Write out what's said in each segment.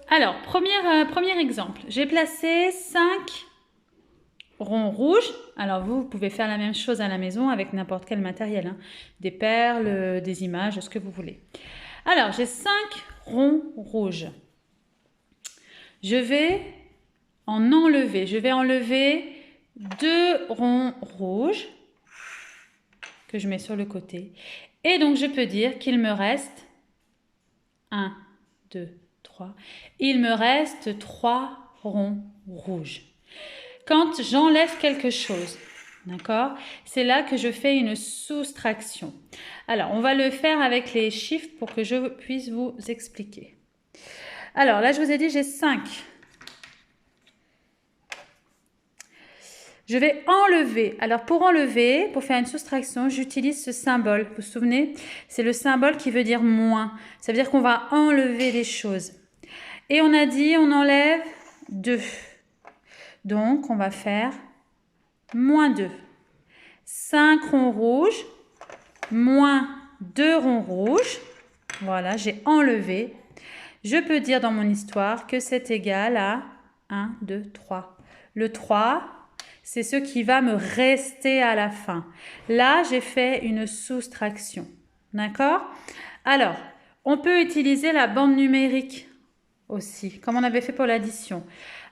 Alors, premier exemple. J'ai placé 5 ronds rouges. Alors, vous pouvez faire la même chose à la maison avec n'importe quel matériel, hein. Des perles, des images, ce que vous voulez. Alors, j'ai 5 ronds rouges. Je vais en enlever. Je vais enlever 2 ronds rouges que je mets sur le côté. Et donc, je peux dire qu'il me reste 1, 2, 3. Il me reste 3 ronds rouges. Quand j'enlève quelque chose, d'accord, c'est là que je fais une soustraction. Alors, on va le faire avec les chiffres pour que je puisse vous expliquer. Alors, là, je vous ai dit, j'ai 5. Je vais enlever. Alors, pour enlever, pour faire une soustraction, j'utilise ce symbole. Vous vous souvenez? C'est le symbole qui veut dire moins. Ça veut dire qu'on va enlever des choses. Et on a dit, on enlève 2. Donc, on va faire moins 2. 5 ronds rouges, moins 2 ronds rouges. Voilà, j'ai enlevé. Je peux dire dans mon histoire que c'est égal à 1, 2, 3. Le 3, c'est ce qui va me rester à la fin. Là, j'ai fait une soustraction. D'accord? Alors, on peut utiliser la bande numérique aussi, comme on avait fait pour l'addition.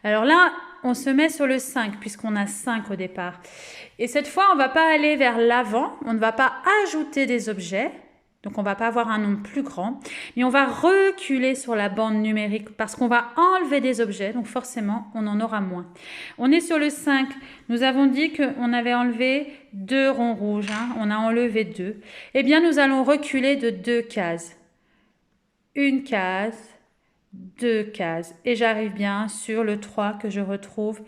Alors là, on se met sur le 5, puisqu'on a 5 au départ. Et cette fois, on ne va pas aller vers l'avant, on ne va pas ajouter des objets, donc on ne va pas avoir un nombre plus grand, mais on va reculer sur la bande numérique, parce qu'on va enlever des objets, donc forcément, on en aura moins. On est sur le 5, nous avons dit qu'on avait enlevé 2 ronds rouges, hein, on a enlevé 2. Eh bien, nous allons reculer de 2 cases. Une case, 2 cases. Et j'arrive bien sur le 3 que je retrouve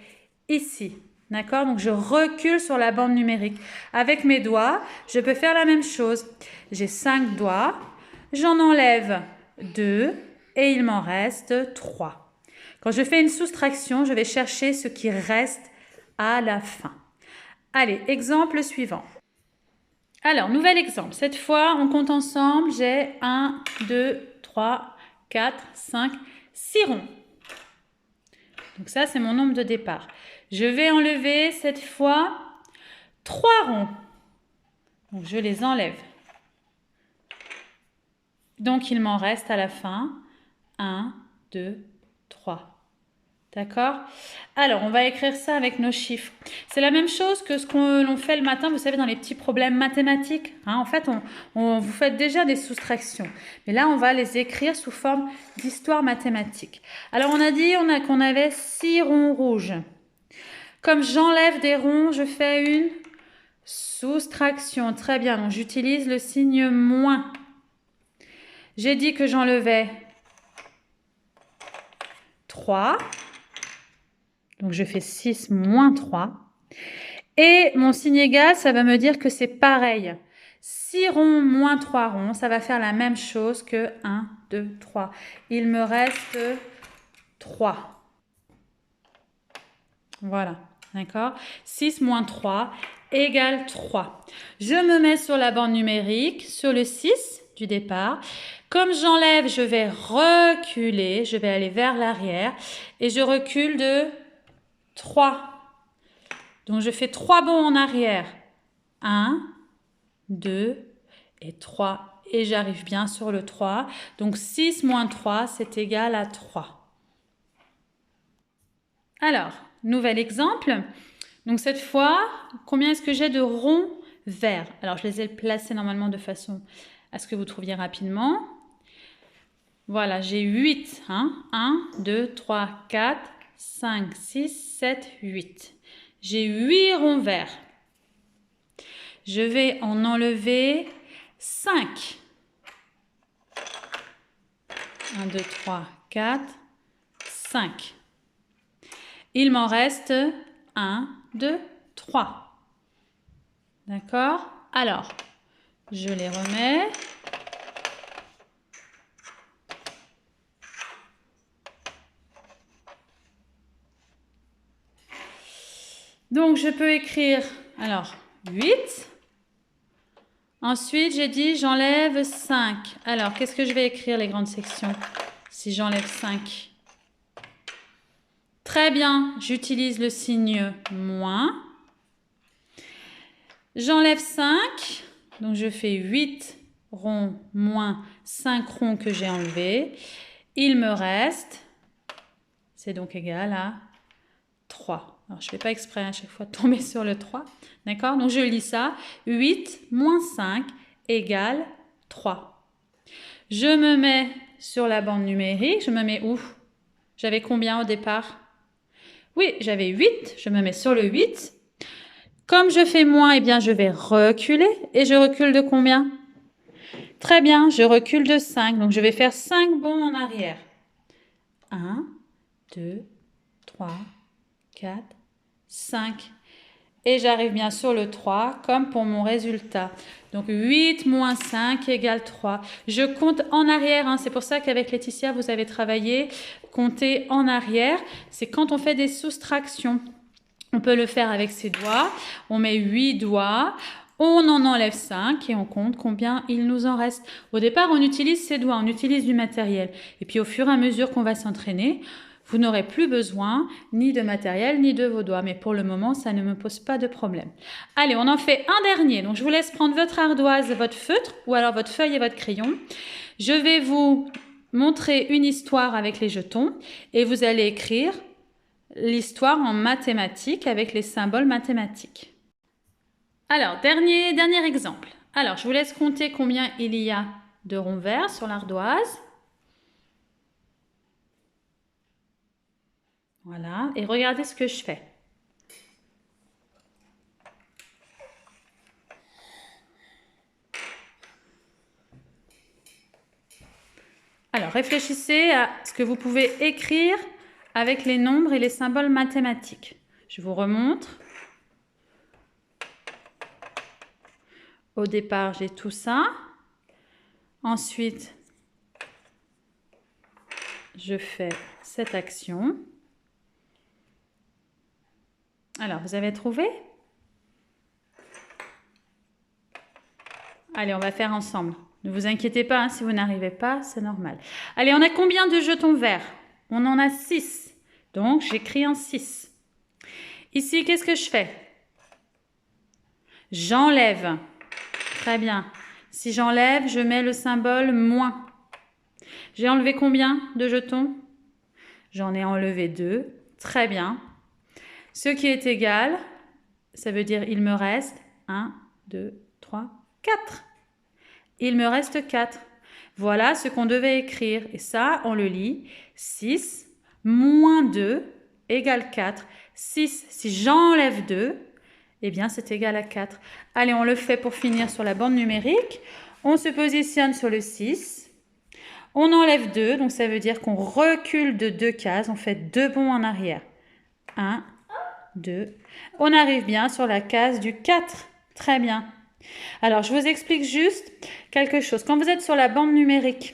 ici. D'accord? Donc, je recule sur la bande numérique. Avec mes doigts, je peux faire la même chose. J'ai 5 doigts. J'en enlève 2 et il m'en reste 3. Quand je fais une soustraction, je vais chercher ce qui reste à la fin. Allez, exemple suivant. Alors, nouvel exemple. Cette fois, on compte ensemble. J'ai 1, 2, 3, 4, 5, 6 ronds. Donc ça, c'est mon nombre de départ. Je vais enlever cette fois 3 ronds. Donc je les enlève. Donc il m'en reste à la fin 1, 2, 3. D'accord? Alors, on va écrire ça avec nos chiffres. C'est la même chose que ce qu'on fait le matin, vous savez, dans les petits problèmes mathématiques. Hein, en fait, vous faites déjà des soustractions. Mais là, on va les écrire sous forme d'histoire mathématique. Alors, on a dit qu'on avait 6 ronds rouges. Comme j'enlève des ronds, je fais une soustraction. Très bien, donc j'utilise le signe moins. J'ai dit que j'enlevais 3. Donc, je fais 6 moins 3. Et mon signe égal, ça va me dire que c'est pareil. 6 ronds moins 3 ronds, ça va faire la même chose que 1, 2, 3. Il me reste 3. Voilà, d'accord? 6 moins 3 égale 3. Je me mets sur la bande numérique, sur le 6 du départ. Comme j'enlève, je vais reculer, je vais aller vers l'arrière et je recule de 3. Donc, je fais 3 bonds en arrière. 1, 2 et 3. Et j'arrive bien sur le 3. Donc, 6 moins 3, c'est égal à 3. Alors, nouvel exemple. Donc, cette fois, combien est-ce que j'ai de ronds verts? Alors, je les ai placés normalement de façon à ce que vous trouviez rapidement. Voilà, j'ai 8. Hein? 1, 2, 3, 4, 5, 6, 7, 8. J'ai 8 ronds verts. Je vais en enlever 5. 1, 2, 3, 4, 5. Il m'en reste 1, 2, 3. D'accord? Alors, je les remets. Donc, je peux écrire, alors, 8. Ensuite, j'ai dit, j'enlève 5. Alors, qu'est-ce que je vais écrire, les grandes sections, si j'enlève 5? Très bien, j'utilise le signe moins. J'enlève 5, donc je fais 8 ronds moins 5 ronds que j'ai enlevés. Il me reste, c'est donc égal à 3. Alors, je ne fais pas exprès à chaque fois de tomber sur le 3. D'accord? Donc, je lis ça. 8 moins 5 égale 3. Je me mets sur la bande numérique. Je me mets où? J'avais combien au départ? Oui, j'avais 8. Je me mets sur le 8. Comme je fais moins, eh bien, je vais reculer. Et je recule de combien? Très bien, je recule de 5. Donc, je vais faire 5 bonds en arrière. 1, 2, 3, 4, 5. Et j'arrive bien sur le 3, comme pour mon résultat. Donc, 8 moins 5 égale 3. Je compte en arrière. Hein. C'est pour ça qu'avec Laetitia, vous avez travaillé. Compter en arrière, c'est quand on fait des soustractions. On peut le faire avec ses doigts. On met 8 doigts. On en enlève 5 et on compte combien il nous en reste. Au départ, on utilise ses doigts, on utilise du matériel. Et puis, au fur et à mesure qu'on va s'entraîner, vous n'aurez plus besoin ni de matériel ni de vos doigts. Mais pour le moment, ça ne me pose pas de problème. Allez, on en fait un dernier. Donc, je vous laisse prendre votre ardoise, votre feutre ou alors votre feuille et votre crayon. Je vais vous montrer une histoire avec les jetons et vous allez écrire l'histoire en mathématiques avec les symboles mathématiques. Alors, dernier exemple. Alors, je vous laisse compter combien il y a de ronds verts sur l'ardoise. Voilà, et regardez ce que je fais. Alors, réfléchissez à ce que vous pouvez écrire avec les nombres et les symboles mathématiques. Je vous remontre. Au départ, j'ai tout ça. Ensuite, je fais cette action. Alors, vous avez trouvé? Allez, on va faire ensemble. Ne vous inquiétez pas, hein, si vous n'arrivez pas, c'est normal. Allez, on a combien de jetons verts? On en a 6. Donc, j'écris en 6. Ici, qu'est-ce que je fais? J'enlève. Très bien. Si j'enlève, je mets le symbole moins. J'ai enlevé combien de jetons? J'en ai enlevé 2. Très bien. Ce qui est égal, ça veut dire il me reste 1, 2, 3, 4. Il me reste 4. Voilà ce qu'on devait écrire. Et ça, on le lit. 6 moins 2 égale 4. 6, si j'enlève 2, eh bien, c'est égal à 4. Allez, on le fait pour finir sur la bande numérique. On se positionne sur le 6. On enlève 2, donc ça veut dire qu'on recule de 2 cases. On fait 2 bonds en arrière. 1, 2. On arrive bien sur la case du 4. Très bien. Alors, je vous explique juste quelque chose. Quand vous êtes sur la bande numérique,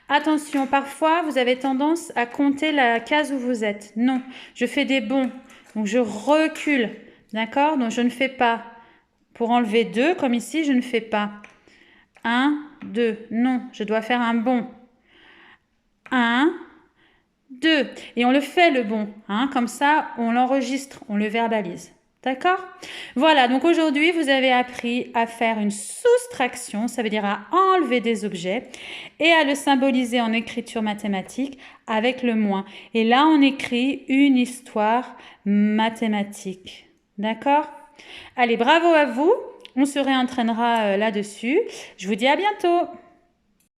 attention, parfois, vous avez tendance à compter la case où vous êtes. Non, je fais des bonds. Donc, je recule. D'accord? Donc, je ne fais pas. Pour enlever 2, comme ici, je ne fais pas 1, 2. Non, je dois faire un bond. 1, 2. Et on le fait le bond. Hein? Comme ça, on l'enregistre, on le verbalise. D'accord? Voilà, donc aujourd'hui, vous avez appris à faire une soustraction, ça veut dire à enlever des objets et à le symboliser en écriture mathématique avec le moins. Et là, on écrit une histoire mathématique. D'accord? Allez, bravo à vous. On se réentraînera là-dessus. Je vous dis à bientôt.